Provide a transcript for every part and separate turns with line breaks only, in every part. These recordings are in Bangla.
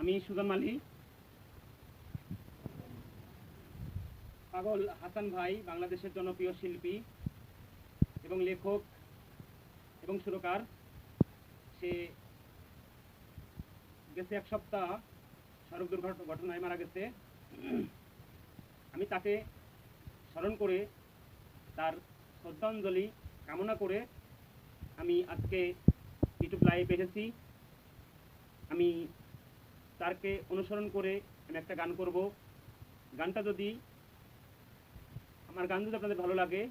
আমি সুজন মালি। পাগল হাসান ভাই বাংলাদেশের জনপ্রিয় শিল্পী এবং লেখক এবং সুরকার। সে গেছে এক সপ্তাহ সড়ক দুর্ঘটনায় মারা গেছে। আমি তাকে স্মরণ করে তার শ্রদ্ধাঞ্জলি কামনা করে আমি আজকে ইউটিউব লাইভ এসেছি। আমি তারকে অনুসরণ করে আমি একটা গান করব। গানটা যদি আমার গান যদি আপনাদের ভালো লাগে,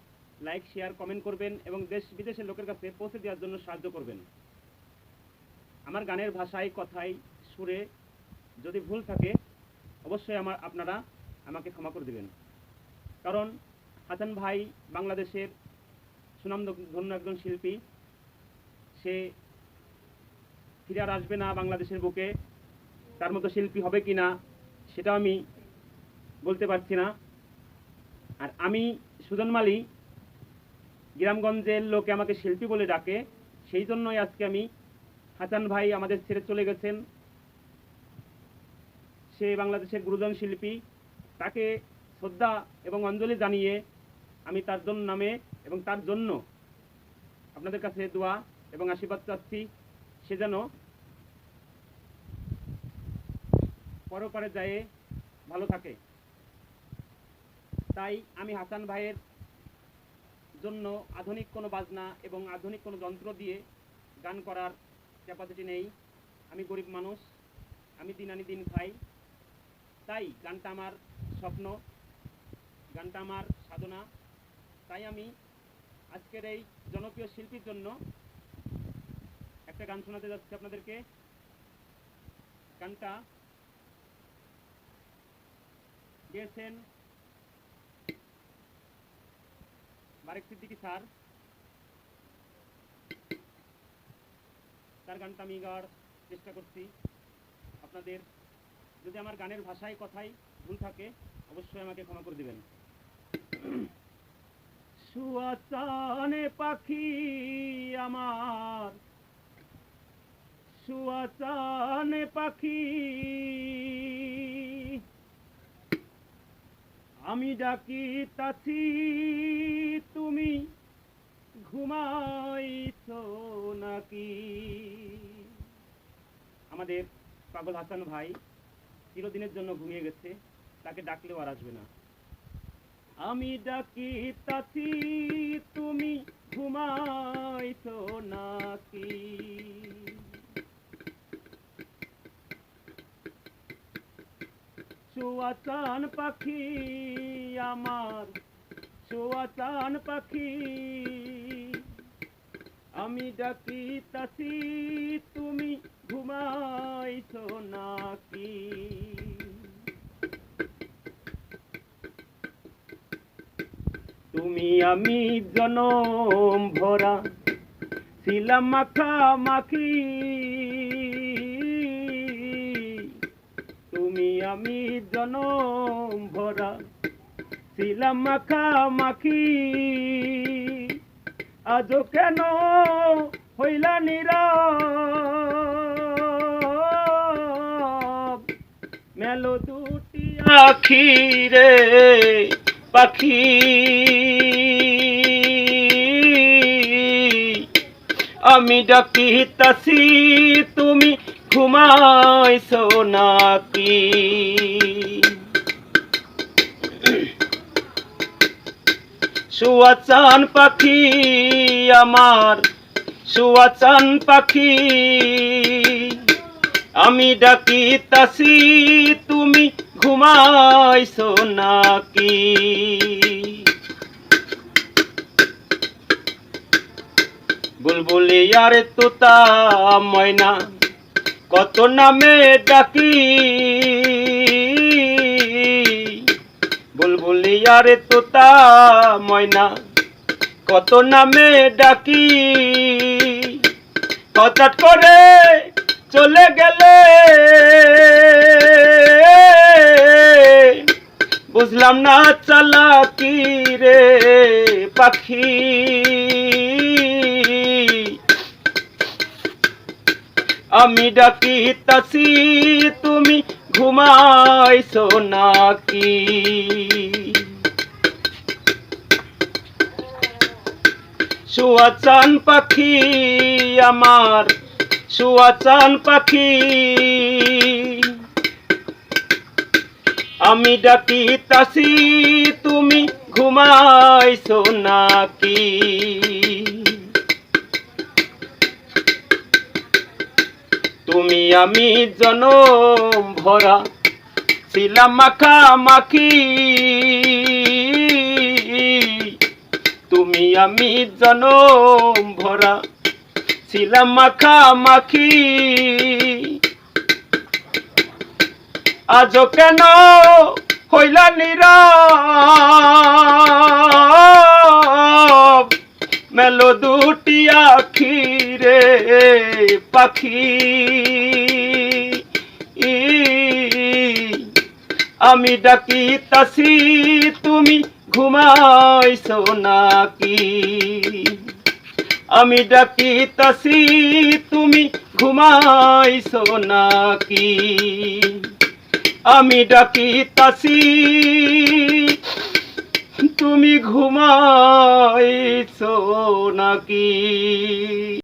লাইক শেয়ার কমেন্ট করবেন এবং দেশ বিদেশের লোকের কাছে পৌঁছে দেওয়ার জন্য সাহায্য করবেন। আমার গানের ভাষায়, কথায়, সুরে যদি ভুল থাকে অবশ্যই আপনারা আমাকে ক্ষমা করে দেবেন। কারণ হাসান ভাই বাংলাদেশের সুনামধন্য একজন শিল্পী। সে ফিরে আর আসবে না বাংলাদেশের বুকে। তার মতো শিল্পী হবে কি না সেটা আমি বলতে পারছি না। আর আমি সুজন মালি, গ্রামগঞ্জের লোকে আমাকে শিল্পী বলে ডাকে। সেই জন্যই আজকে আমি হাসান ভাই আমাদের ছেড়ে চলে গেছেন। সে বাংলাদেশের গুরুজন শিল্পী। তাকে শ্রদ্ধা এবং অঞ্জলি জানিয়ে আমি তার জন্য নামে এবং তার জন্য আপনাদের কাছে দোয়া এবং আশীর্বাদ চাচ্ছি। সে যেন পরপারে যায় ভালো থাকে। তাই আমি হাসান ভাইয়ের জন্য আধুনিক কোনো বাজনা এবং আধুনিক কোনো যন্ত্র দিয়ে গান করার ক্যাপাসিটি নেই। আমি গরিব মানুষ, আমি দিন আনি দিন খাই। তাই গানটা আমার স্বপ্ন, গানটা আমার সাধনা। তাই আমি আজকের এই জনপ্রিয় শিল্পীর জন্য একটা গান শোনাতে যাচ্ছি আপনাদেরকে। গানটা গেয়েছেন বারেক সিদ্দিকী স্যার। তার গানটা আমি গাওয়ার চেষ্টা করছি। আপনাদের যদি আমার গানের ভাষায়, কথায় ভুল থাকে অবশ্যই আমাকে ক্ষমা করে দিবেন। সুয়াচানে পাখি আমার, সুয়াচানে পাখি, আমি ডাকিতাছি তুমি ঘুমাইছো নাকি। আমাদের পাগল হাসান ভাই চিরদিনের জন্য ঘুমিয়ে গেছে, তাকে ডাকলেও আর আসবে না। আমি ডাকিতাছি তুমি ঘুমাইছো নাকি। সুয়াচান পাখি আমার, সুয়াচান পাখি, আমি ডাকিতাছি তুমি ঘুমাইছো নাকি। তুমি আমি জনম ভরা ছিলাম মাখামাখি। তুমি আমি জনম ভরা ছিলাম মাখামাখি। আজও কেন হইলা নীরব, মেলো দুটি আখি রে পাখি। আমি ডাকিতাছি তুমি ঘুমাইছো নাকি। সুয়াচান পাখি আমার, সুয়াচান পাখি, আমি ডাকিতাছি তুমি ঘুমাইছো নাকি। বুলবুলি আর তোতা ময়না কত নামে ডাকি। বুলবুলি আর তোতা ময়না কত নামে ডাকি। হঠাৎ করে চলে গেলে বুঝলাম না চালাকি রে পাখি। আমি ডাকিতাছি তুমি
ঘুমাইছো নাকি? শুয়া চান পাখি আমার, শুয়া চান পাখি, আমি ডাকিতাছি তুমি ঘুমাইছো নাকি? তুমি আমি জনম ভরা ছিলাম মাখামাখি, তুমি আমি জনম ভরা ছিলাম মাখামাখি, আজও কেন হইলা নীরব? মেলো দুটি আখি রে পাখি, আমি ডাকিতাছি তুমি ঘুমাইছো নাকি? আমি ডাকিতাছি তুমি ঘুমাইছো নাকি? আমি ডাকিতাছি তুমি ঘুমাইছো নাকি?